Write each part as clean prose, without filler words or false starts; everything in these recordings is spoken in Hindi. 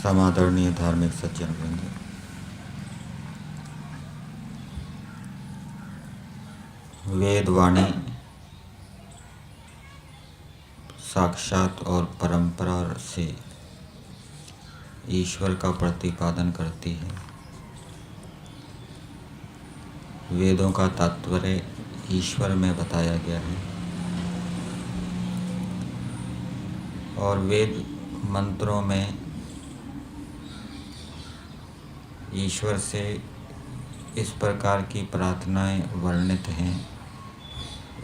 समादरणीय धार्मिक सज्जन वृंद, वेदवाणी साक्षात और परंपरा से ईश्वर का प्रतिपादन करती है। वेदों का तात्पर्य ईश्वर में बताया गया है और वेद मंत्रों में ईश्वर से इस प्रकार की प्रार्थनाएं वर्णित हैं,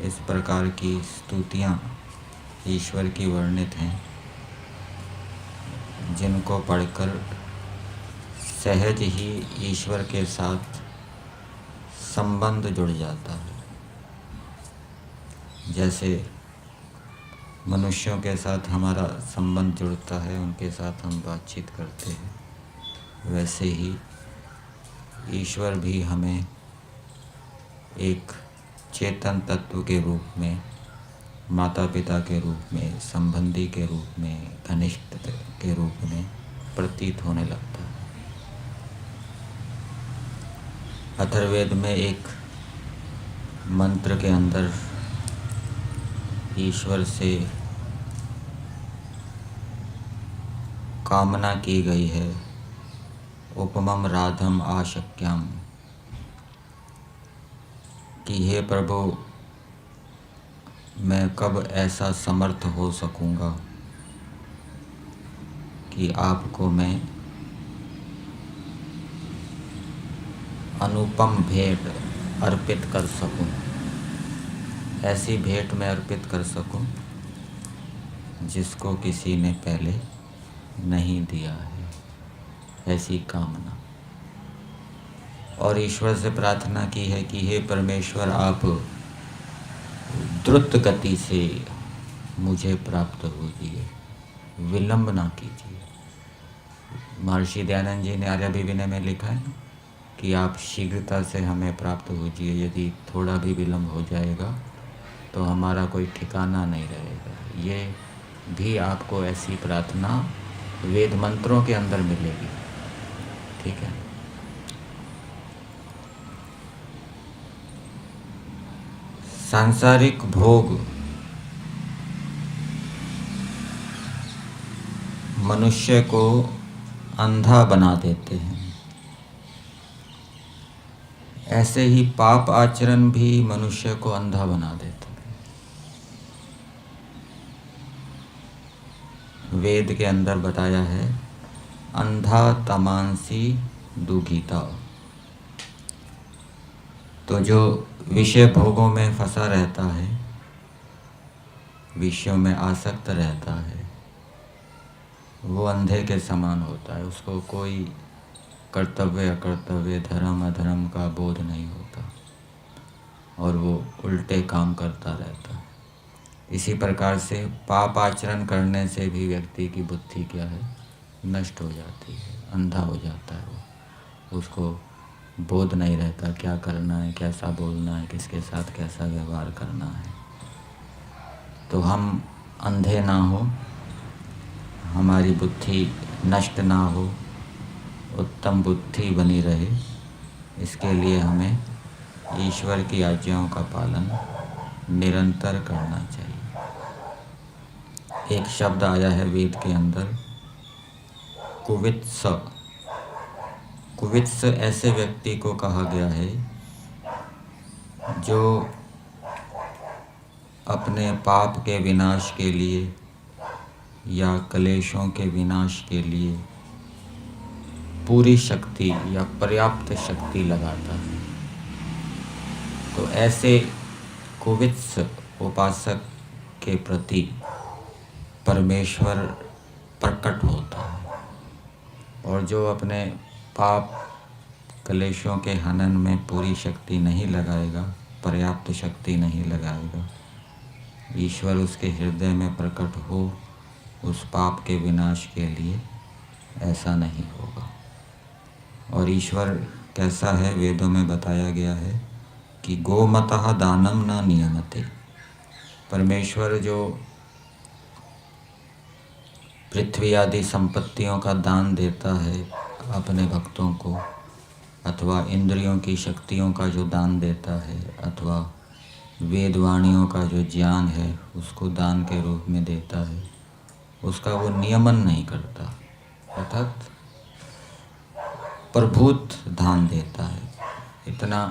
इस प्रकार की स्तुतियां ईश्वर की वर्णित हैं, जिनको पढ़कर सहज ही ईश्वर के साथ संबंध जुड़ जाता है। जैसे मनुष्यों के साथ हमारा संबंध जुड़ता है, उनके साथ हम बातचीत करते हैं, वैसे ही ईश्वर भी हमें एक चेतन तत्व के रूप में, माता पिता के रूप में, संबंधी के रूप में, घनिष्ठ के रूप में प्रतीत होने लगता है। अथर्ववेद में एक मंत्र के अंदर ईश्वर से कामना की गई है, उपमम राधम आशक्यम, कि हे प्रभु, मैं कब ऐसा समर्थ हो सकूंगा कि आपको मैं अनुपम भेंट अर्पित कर सकूं, ऐसी भेंट मैं अर्पित कर सकूं जिसको किसी ने पहले नहीं दिया है, ऐसी कामना। और ईश्वर से प्रार्थना की है कि हे परमेश्वर, आप द्रुत गति से मुझे प्राप्त होइए, विलंब ना कीजिए। महर्षि दयानंद जी ने आर्य विनय में लिखा है ना कि आप शीघ्रता से हमें प्राप्त होइए, यदि थोड़ा भी विलंब हो जाएगा तो हमारा कोई ठिकाना नहीं रहेगा। ये भी आपको ऐसी प्रार्थना वेद मंत्रों के अंदर मिलेगी, ठीक है। सांसारिक भोग मनुष्य को अंधा बना देते हैं, ऐसे ही पाप आचरण भी मनुष्य को अंधा बना देता है। वेद के अंदर बताया है, अंधा तमांसी दुखिता। तो जो विषय भोगों में फंसा रहता है, विषयों में आसक्त रहता है, वो अंधे के समान होता है। उसको कोई कर्तव्य अकर्तव्य, धर्म अधर्म का बोध नहीं होता और वो उल्टे काम करता रहता है। इसी प्रकार से पाप आचरण करने से भी व्यक्ति की बुद्धि क्या है, नष्ट हो जाती है, अंधा हो जाता है। वो उसको बोध नहीं रहता क्या करना है, कैसा बोलना है, किसके साथ कैसा व्यवहार करना है। तो हम अंधे ना हो, हमारी बुद्धि नष्ट ना हो, उत्तम बुद्धि बनी रहे, इसके लिए हमें ईश्वर की आज्ञाओं का पालन निरंतर करना चाहिए। एक शब्द आया है वेद के अंदर, कुवित्स। कुवित्स ऐसे व्यक्ति को कहा गया है जो अपने पाप के विनाश के लिए या क्लेशों के विनाश के लिए पूरी शक्ति या पर्याप्त शक्ति लगाता है। तो ऐसे कुवित्स उपासक के प्रति परमेश्वर प्रकट होता है, और जो अपने पाप क्लेशों के हनन में पूरी शक्ति नहीं लगाएगा, पर्याप्त शक्ति नहीं लगाएगा, ईश्वर उसके हृदय में प्रकट हो उस पाप के विनाश के लिए, ऐसा नहीं होगा। और ईश्वर कैसा है, वेदों में बताया गया है कि गोमतः दानम न नियमते। परमेश्वर जो पृथ्वी आदि संपत्तियों का दान देता है अपने भक्तों को, अथवा इंद्रियों की शक्तियों का जो दान देता है, अथवा वेद वाणियों का जो ज्ञान है उसको दान के रूप में देता है, उसका वो नियमन नहीं करता, अर्थात प्रभुत दान देता है। इतना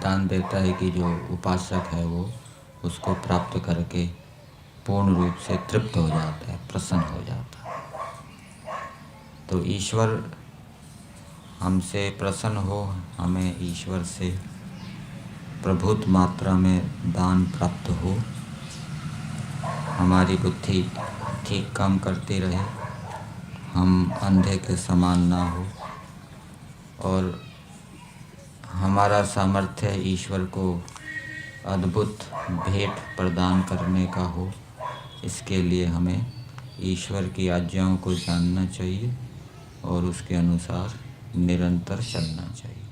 दान देता है कि जो उपासक है वो उसको प्राप्त करके पूर्ण रूप से तृप्त हो जाता है, प्रसन्न हो जाता है। तो ईश्वर हमसे प्रसन्न हो, हमें ईश्वर से प्रभुत मात्रा में दान प्राप्त हो, हमारी बुद्धि ठीक काम करती रहे, हम अंधे के समान ना हो, और हमारा सामर्थ्य ईश्वर को अद्भुत भेंट प्रदान करने का हो। इसके लिए हमें ईश्वर की आज्ञाओं को जानना चाहिए और उसके अनुसार निरंतर चलना चाहिए।